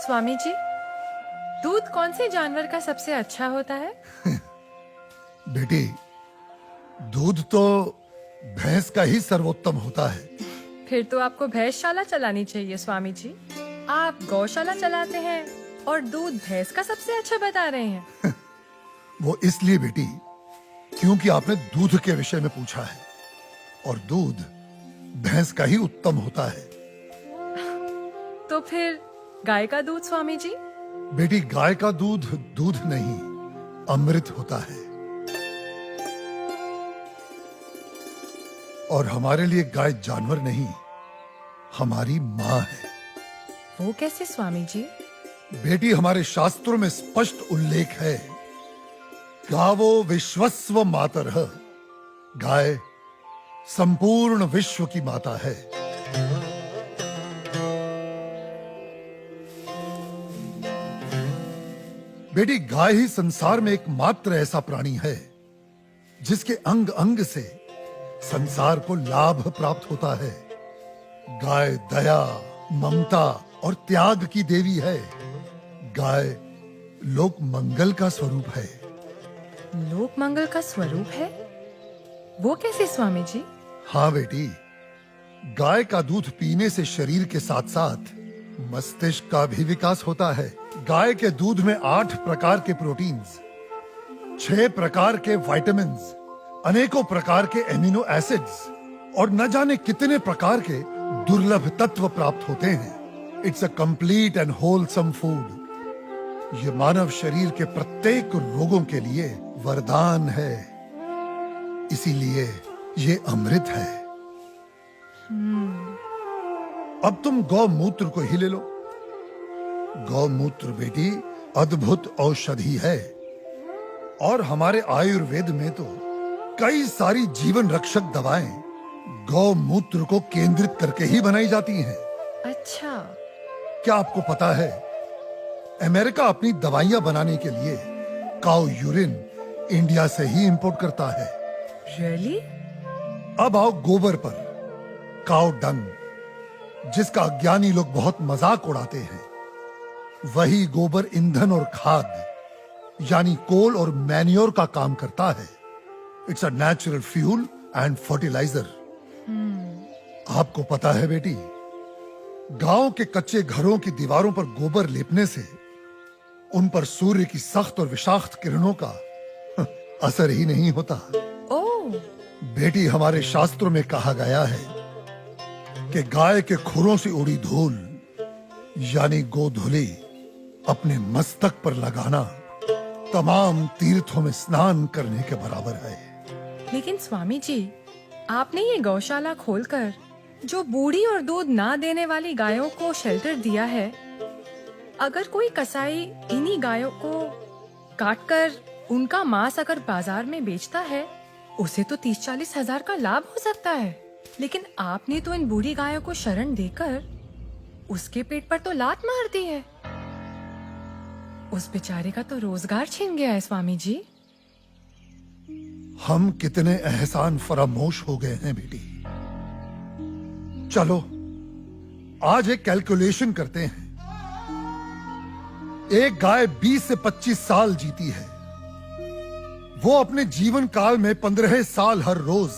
स्वामी जी, दूध कौन से जानवर का सबसे अच्छा होता है? बेटी, दूध तो भैंस का ही सर्वोत्तम होता है। फिर तो आपको भैंसशाला चलानी चाहिए स्वामी जी। आप गौशाला चलाते हैं और दूध भैंस का सबसे अच्छा बता रहे हैं। वो इसलिए बेटी, क्योंकि आपने दूध के विषय में पूछा है और दूध भैंस का ही उत्तम होता है। तो फिर गाय का दूध स्वामी जी? बेटी, गाय का दूध दूध नहीं, अमृत होता है। और हमारे लिए गाय जानवर नहीं, हमारी माँ है। वो कैसे स्वामी जी? बेटी, हमारे शास्त्रों में स्पष्ट उल्लेख है, गावो विश्वस्व मातरः, गाय संपूर्ण विश्व की माता है। बेटी, गाय ही संसार में एकमात्र ऐसा प्राणी है जिसके अंग अंग से संसार को लाभ प्राप्त होता है। गाय दया, ममता और त्याग की देवी है। गाय लोक मंगल का स्वरूप है। लोक मंगल का स्वरूप है? वो कैसे स्वामी जी? हाँ बेटी, गाय का दूध पीने से शरीर के साथ साथ मस्तिष्क का भी विकास होता है। गाय के दूध में 8 प्रकार के प्रोटीन्स, 6 प्रकार के विटामिन्स, अनेकों प्रकार के एमिनो एसिड्स और न जाने कितने प्रकार के दुर्लभ तत्व प्राप्त होते हैं। It's a complete and wholesome food. ये मानव शरीर के प्रत्येक रोगों के लिए वरदान है। इसीलिए ये अमृत है। अब तुम गौमूत्र को ही ले लो। गौमूत्र बेटी अद्भुत औषधि है और हमारे आयुर्वेद में तो कई सारी जीवन रक्षक दवाएं गौमूत्र को केंद्रित करके ही बनाई जाती हैं। अच्छा। क्या आपको पता है, अमेरिका अपनी दवाइयां बनाने के लिए काऊ यूरिन इंडिया से ही इंपोर्ट करता है। रियली? अब आओ गोबर पर। काऊ डंग, जिसका अज्ञानी लोग बहुत मजाक उड़ाते हैं, वही गोबर ईंधन और खाद यानी कोल और मैन्योर का काम करता है। It's a natural fuel and fertiliser. आपको पता है बेटी, गांव के कच्चे घरों की दीवारों पर गोबर लेपने से उन पर सूर्य की सख्त और विषाक्त किरणों का असर ही नहीं होता। ओह। बेटी, हमारे शास्त्रों में कहा गया है कि गाय के खुरों से उड़ी धूल यानी गोधूली अपने मस्तक पर लगाना तमाम तीर्थों में स्नान करने के बराबर है। लेकिन स्वामी जी, आपने ये गौशाला खोलकर जो बूढ़ी और दूध ना देने वाली गायों को शेल्टर दिया है, अगर कोई कसाई इन्हीं गायों को काटकर उनका मांस अगर बाजार में बेचता है, उसे तो 30-40 हजार का लाभ हो सकता है। लेकिन आपने तो इन बूढ़ी गायों को शरण देकर उसके पेट पर तो लात मार दी है। उस बेचारे का तो रोजगार छिन गया है स्वामी जी। हम कितने एहसान फरामोश हो गए हैं बेटी। चलो आज एक कैलकुलेशन करते हैं। एक गाय 20 से 25 साल जीती है। वो अपने जीवन काल में 15 साल हर रोज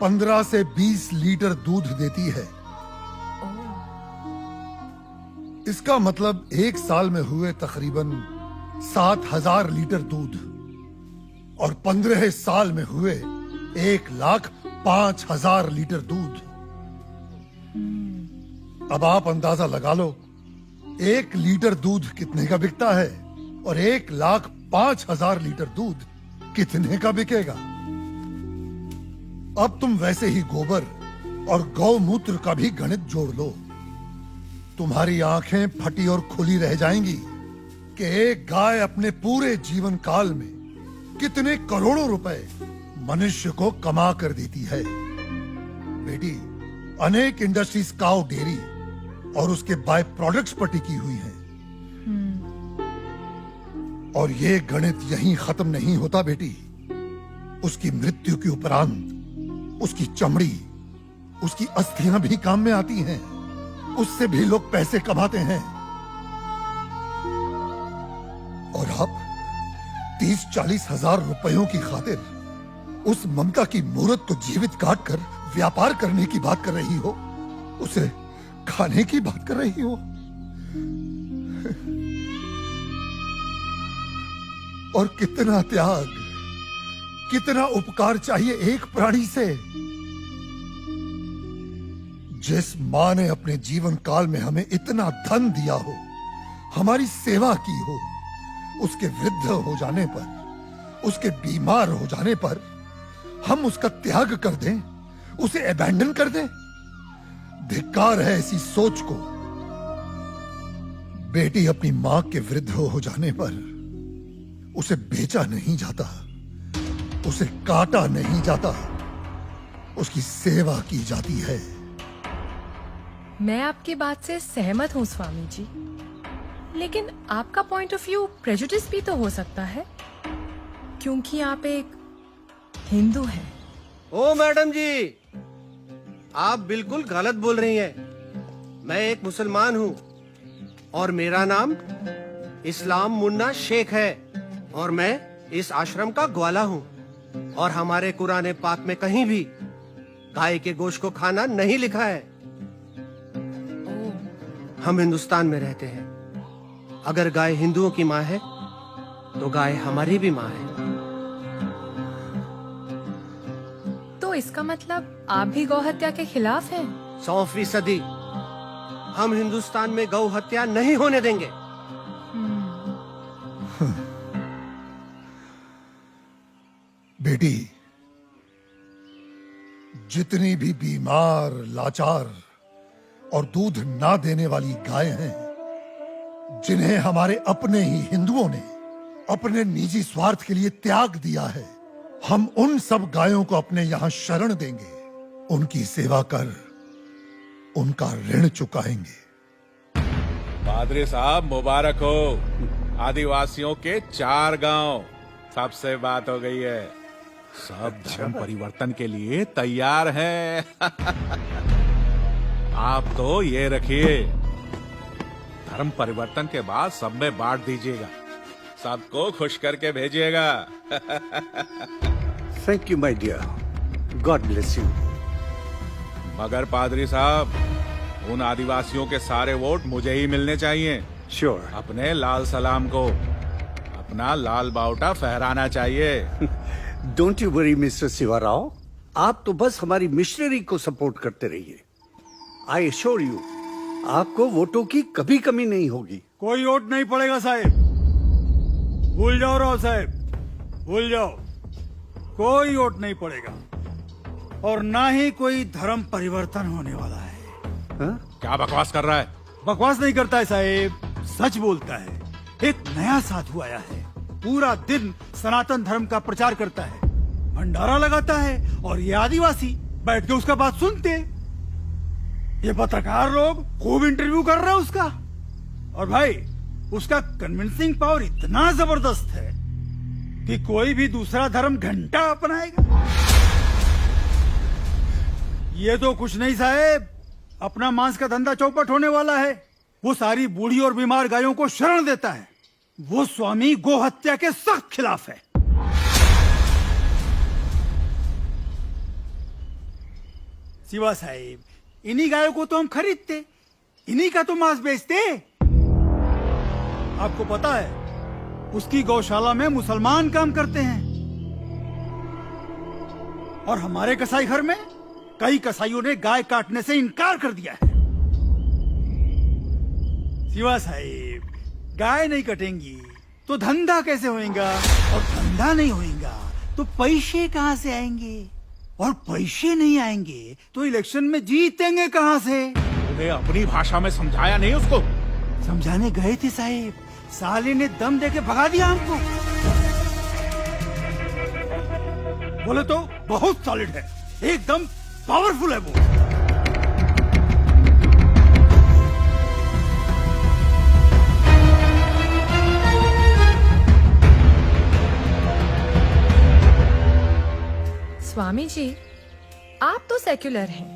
15 से 20 लीटर दूध देती है। इसका मतलब एक साल में हुए तकरीबन 7,000 लीटर दूध और 15 साल में हुए 1,05,000 लीटर दूध। अब आप अंदाजा लगा लो, 1 लीटर दूध कितने का बिकता है और 1,05,000 लीटर दूध कितने का बिकेगा। अब तुम वैसे ही गोबर और गौमूत्र का भी गणित जोड़ लो। तुम्हारी आंखें फटी और खुली रह जाएंगी कि एक गाय अपने पूरे जीवन काल में कितने करोड़ों रुपए मनुष्य को कमा कर देती है। बेटी, अनेक इंडस्ट्रीज काऊ डेयरी और उसके बाय प्रोडक्ट्स पर टिकी हुई हैं। और ये गणित यहीं खत्म नहीं होता बेटी। उसकी मृत्यु के उपरांत उसकी चमड़ी, उसकी अस्थियां भी काम में आती हैं। उससे भी लोग पैसे कमाते हैं। और आप 30-40 हजार रुपयों की खातिर उस ममता की मूर्त को जीवित काट कर व्यापार करने की बात कर रही हो, उसे खाने की बात कर रही हो। और कितना त्याग, कितना उपकार चाहिए एक प्राणी से। जिस मां ने अपने जीवन काल में हमें इतना धन दिया हो, हमारी सेवा की हो, उसके वृद्ध हो जाने पर, उसके बीमार हो जाने पर हम उसका त्याग कर दें, उसे अबैंडन कर दें। धिक्कार है ऐसी सोच को। बेटी अपनी मां के वृद्ध हो जाने पर उसे बेचा नहीं जाता, उसे काटा नहीं जाता, उसकी सेवा की जाती है। मैं आपकी बात से सहमत हूँ स्वामी जी, लेकिन आपका पॉइंट ऑफ व्यू प्रेजुडिस भी तो हो सकता है, क्योंकि आप एक हिंदू हैं। ओ मैडम जी, आप बिल्कुल गलत बोल रही हैं। मैं एक मुसलमान हूँ और मेरा नाम इस्लाम मुन्ना शेख है और मैं इस आश्रम का ग्वाला हूँ। और हमारे कुरान पाक में कहीं भी गाय के गोश्त को खाना नहीं लिखा है। हम हिंदुस्तान में रहते हैं। अगर गाय हिंदुओं की माँ है तो गाय हमारी भी माँ है। तो इसका मतलब आप भी गौ हत्या के खिलाफ हैं? 100%। हम हिंदुस्तान में गौ हत्या नहीं होने देंगे। बेटी, जितनी भी बीमार, लाचार और दूध ना देने वाली गायें हैं, जिन्हें हमारे अपने ही हिंदुओं ने अपने निजी स्वार्थ के लिए त्याग दिया है, हम उन सब गायों को अपने यहां शरण देंगे, उनकी सेवा कर उनका ऋण चुकाएंगे। पादरी साहब मुबारक हो। आदिवासियों के 4 गांव, सबसे बात हो गई है। सब धर्म परिवर्तन के लिए तैयार हैं। आप तो ये रखिए, धर्म परिवर्तन के बाद सब में बांट दीजिएगा, सबको खुश करके भेजिएगा। Thank you my dear, God bless you. मगर पादरी साहब, उन आदिवासियों के सारे वोट मुझे ही मिलने चाहिए। श्योर। अपने लाल सलाम को अपना लाल बावटा फहराना चाहिए। Don't you worry mister Shiva Rao, आप तो बस हमारी मिशनरी को सपोर्ट करते रहिए। आई एश्योर यू, आपको वोटों की कभी कमी नहीं होगी। कोई वोट नहीं पड़ेगा साहब, भूल जाओ राव साहब, भूल जाओ। कोई वोट नहीं पड़ेगा और ना ही कोई धर्म परिवर्तन होने वाला है। हाँ? क्या बकवास कर रहा है? बकवास नहीं करता है साहब, सच बोलता है। एक नया साधु आया है, पूरा दिन सनातन धर्म का प्रचार करता है, भंडारा लगाता है और ये आदिवासी बैठ के उसका बात सुनते। ये पत्रकार लोग खूब इंटरव्यू कर रहे हैं उसका। और भाई, उसका कन्विंसिंग पावर इतना जबरदस्त है कि कोई भी दूसरा धर्म घंटा अपनाएगा। ये तो कुछ नहीं साहब, अपना मांस का धंधा चौपट होने वाला है। वो सारी बूढ़ी और बीमार गायों को शरण देता है। वो स्वामी गो हत्या के सख्त खिलाफ है। शिवा साहिब, इन्हीं गायों को तो हम खरीदते, इन्हीं का तो मांस बेचते। आपको पता है, उसकी गौशाला में मुसलमान काम करते हैं और हमारे कसाई घर में कई कसाईयों ने गाय काटने से इनकार कर दिया है। शिवा साहिब, गाय नहीं कटेंगी तो धंधा कैसे होएगा, और धंधा नहीं होएगा तो पैसे कहां से आएंगे, और पैसे नहीं आएंगे तो इलेक्शन में जीतेंगे कहां से। उन्हें अपनी भाषा में समझाया नहीं उसको? समझाने गए थे साहिब, साले ने दम देके भगा दिया हमको। बोले तो बहुत सॉलिड है, एकदम पावरफुल है वो। स्वामी जी, आप तो सेक्युलर हैं,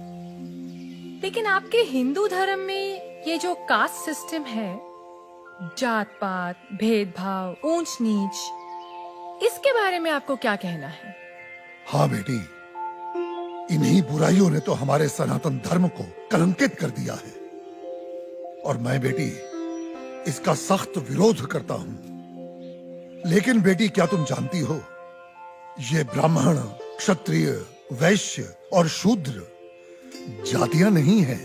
लेकिन आपके हिंदू धर्म में ये जो कास्ट सिस्टम है जात पात, भेदभाव, ऊंच नीच, इसके बारे में आपको क्या कहना है? हाँ बेटी, इन्हीं बुराइयों ने तो हमारे सनातन धर्म को कलंकित कर दिया है और मैं बेटी इसका सख्त विरोध करता हूं। लेकिन बेटी क्या तुम जानती हो, ये ब्राह्मण, क्षत्रिय, वैश्य और शूद्र जातियां नहीं हैं,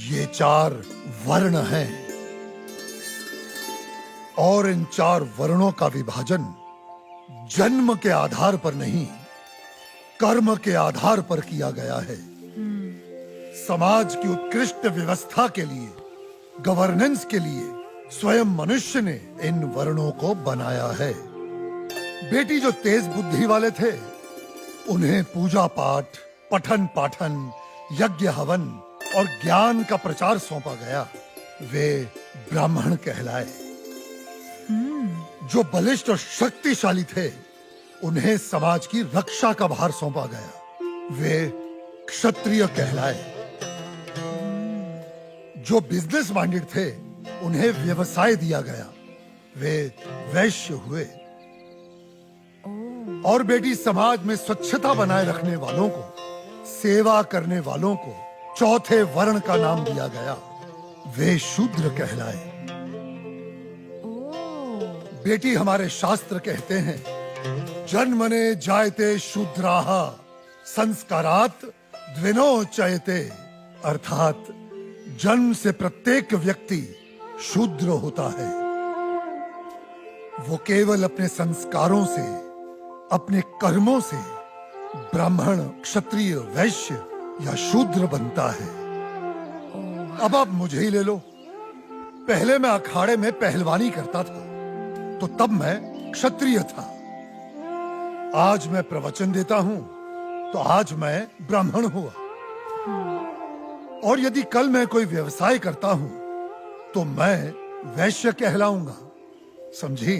ये 4 वर्ण हैं और इन 4 वर्णों का विभाजन जन्म के आधार पर नहीं, कर्म के आधार पर किया गया है। समाज की उत्कृष्ट व्यवस्था के लिए, गवर्नेंस के लिए स्वयं मनुष्य ने इन वर्णों को बनाया है। बेटी जो तेज बुद्धि वाले थे उन्हें पूजा पाठ, पठन पाठन, यज्ञ हवन और ज्ञान का प्रचार सौंपा गया, वे ब्राह्मण कहलाए। जो बलिष्ठ और शक्तिशाली थे उन्हें समाज की रक्षा का भार सौंपा गया, वे क्षत्रिय कहलाए। जो बिजनेस माइंडेड थे उन्हें व्यवसाय दिया गया, वे वैश्य हुए। और बेटी समाज में स्वच्छता बनाए रखने वालों को, सेवा करने वालों को चौथे वर्ण का नाम दिया गया, वे शूद्र कहलाए। बेटी हमारे शास्त्र कहते हैं, जन्मने जायते शूद्राः संस्कारात् द्विनोच्यते, अर्थात जन्म से प्रत्येक व्यक्ति शूद्र होता है। वो केवल अपने संस्कारों से, अपने कर्मों से ब्राह्मण, क्षत्रिय, वैश्य या शूद्र बनता है। अब आप मुझे ही ले लो, पहले मैं अखाड़े में पहलवानी करता था तो तब मैं क्षत्रिय था, आज मैं प्रवचन देता हूं तो आज मैं ब्राह्मण हुआ, और यदि कल मैं कोई व्यवसाय करता हूं तो मैं वैश्य कहलाऊंगा, समझी?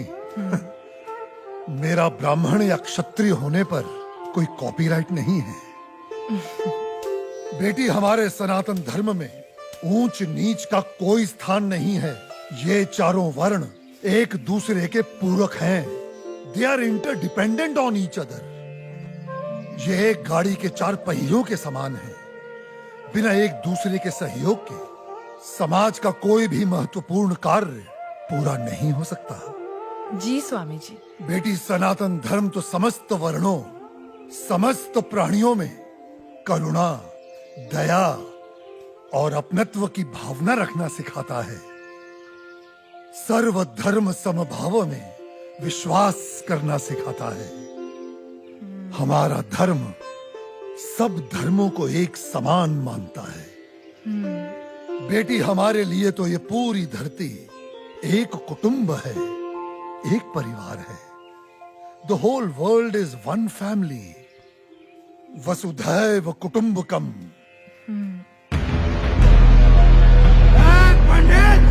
मेरा ब्राह्मण या क्षत्रिय होने पर कोई कॉपीराइट नहीं है। बेटी हमारे सनातन धर्म में ऊंच नीच का कोई स्थान नहीं है। ये चारों वर्ण एक दूसरे के पूरक हैं। They are interdependent on each other. ये एक गाड़ी के 4 पहियों के समान है। बिना एक दूसरे के सहयोग के समाज का कोई भी महत्वपूर्ण कार्य पूरा नहीं हो सकता। जी स्वामी जी। बेटी सनातन धर्म तो समस्त वर्णों, समस्त प्राणियों में करुणा, दया और अपनत्व की भावना रखना सिखाता है। सर्व धर्म समभाव में विश्वास करना सिखाता है। हमारा धर्म सब धर्मों को एक समान मानता है। बेटी हमारे लिए तो ये पूरी धरती एक कुटुंब है, एक परिवार है। The whole world is one family. वसुधैव कुटुंबकम। पंडित!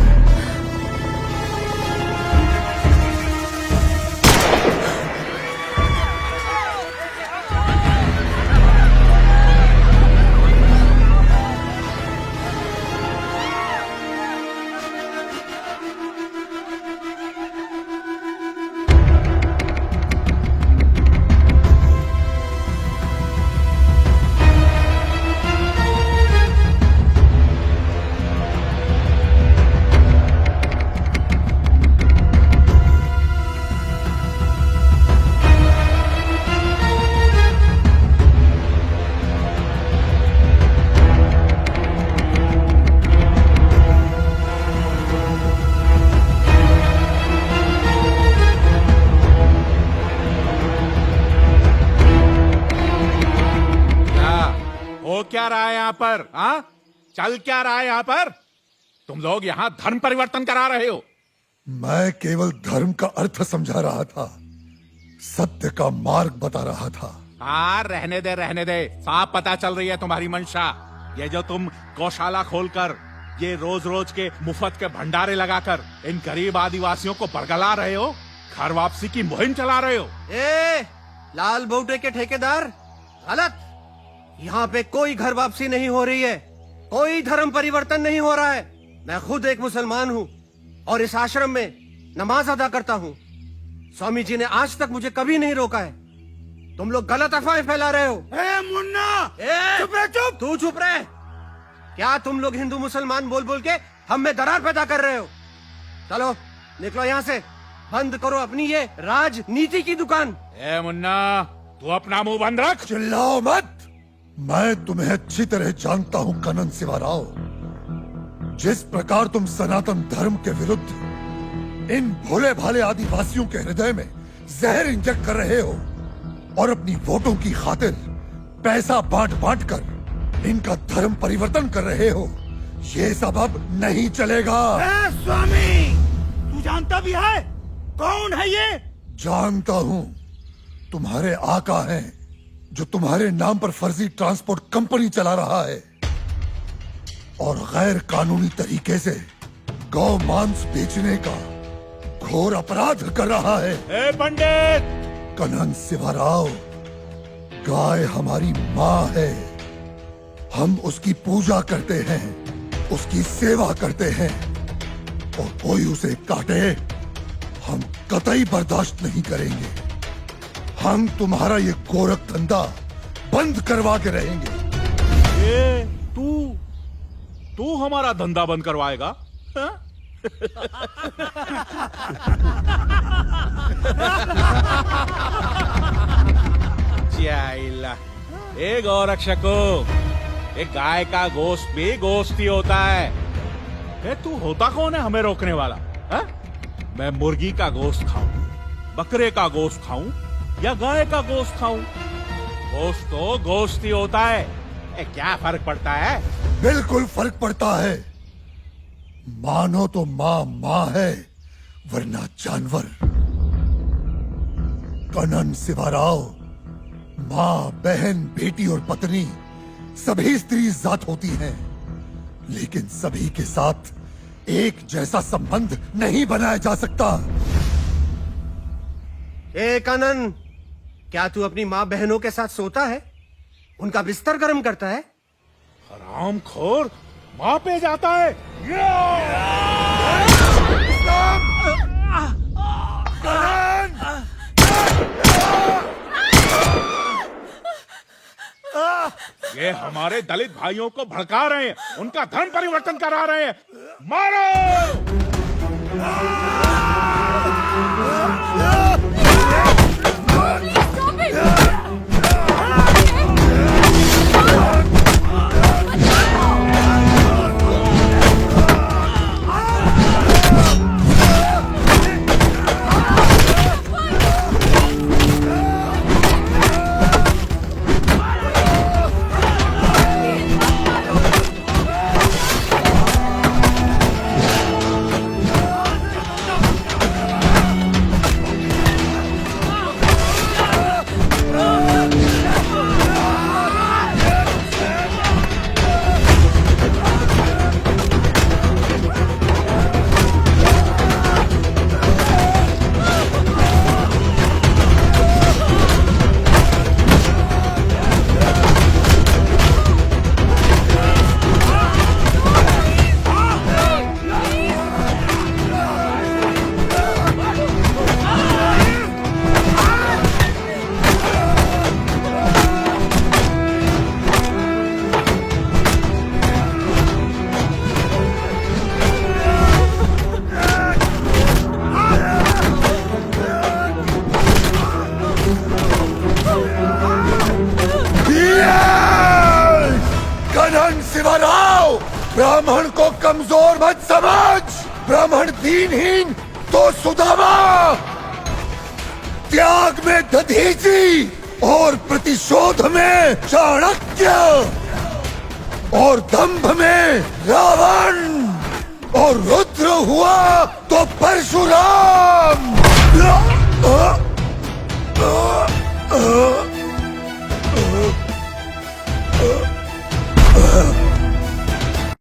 क्या रहा है यहाँ पर? हाँ, चल क्या रहा है यहाँ पर? तुम लोग यहाँ धर्म परिवर्तन करा रहे हो। मैं केवल धर्म का अर्थ समझा रहा था, सत्य का मार्ग बता रहा था। हाँ, रहने दे, साफ पता चल रही है तुम्हारी मंशा। ये जो तुम गौशाला खोलकर, ये रोज रोज के मुफ्त के भंडारे लगाकर इन गरीब आदिवासियों को बरगला रहे हो, घर वापसी की मुहिम चला रहे हो। ए, लाल बूटे के ठेकेदार, गलत। यहाँ पे कोई घर वापसी नहीं हो रही है, कोई धर्म परिवर्तन नहीं हो रहा है। मैं खुद एक मुसलमान हूँ और इस आश्रम में नमाज अदा करता हूँ। स्वामी जी ने आज तक मुझे कभी नहीं रोका है। तुम लोग गलत अफवाहें फैला रहे हो। ए मुन्ना, चुप रह, चुप। तू चुप रहे। क्या तुम लोग हिंदू मुसलमान बोल बोल के हम में दरार पैदा कर रहे हो? चलो निकलो यहाँ से, बंद करो अपनी ये राजनीति की दुकान। ए मुन्ना, तू अपना मुंह बंद रख। चिल्लाओ मत। मैं तुम्हें अच्छी तरह जानता हूं कनन शिवाराव। जिस प्रकार तुम सनातन धर्म के विरुद्ध इन भोले भाले आदिवासियों के हृदय में जहर इंजेक्ट कर रहे हो और अपनी वोटों की खातिर पैसा बांट बांट कर इनका धर्म परिवर्तन कर रहे हो, ये सब अब नहीं चलेगा। ए स्वामी, तू जानता भी है कौन है ये? जानता हूं, तुम्हारे आका हैं जो तुम्हारे नाम पर फर्जी ट्रांसपोर्ट कंपनी चला रहा है और गैर कानूनी तरीके से गौ मांस बेचने का घोर अपराध कर रहा है। ए पंडित, कनन शिवाराव, गाय हमारी माँ है। हम उसकी पूजा करते हैं, उसकी सेवा करते हैं और कोई उसे काटे हम कतई बर्दाश्त नहीं करेंगे। हम तुम्हारा ये गोरख धंधा बंद करवा के रहेंगे। ए तू हमारा धंधा बंद करवाएगा? हाँ? चाइला, ए गौरक्षको, एक गाय का गोश्त भी गोश्त ही होता है। ए तू होता कौन है हमें रोकने वाला? हा? मैं मुर्गी का गोश्त खाऊं, बकरे का गोश्त खाऊं या गाय का गोश्त खाऊं, गोश्त तो गोश्त ही होता है। ए क्या फर्क पड़ता है? बिल्कुल फर्क पड़ता है। मानो तो माँ माँ है वरना जानवर। कनन शिवाराव, माँ, बहन, बेटी और पत्नी सभी स्त्री जात होती हैं, लेकिन सभी के साथ एक जैसा संबंध नहीं बनाया जा सकता। ए कनन, क्या तू अपनी माँ बहनों के साथ सोता है, उनका बिस्तर गर्म करता है? हरामखोर, माँ पे जाता है। ये हमारे दलित भाइयों को भड़का रहे हैं, उनका धर्म परिवर्तन करा रहे हैं। मारो! शिवराव, ब्राह्मण को कमजोर मत समझ। ब्राह्मण दीनहीन तो सुदामा, त्याग में दधीचि और प्रतिशोध में चाणक्य और दंभ में रावण और रुद्र हुआ तो परशुराम।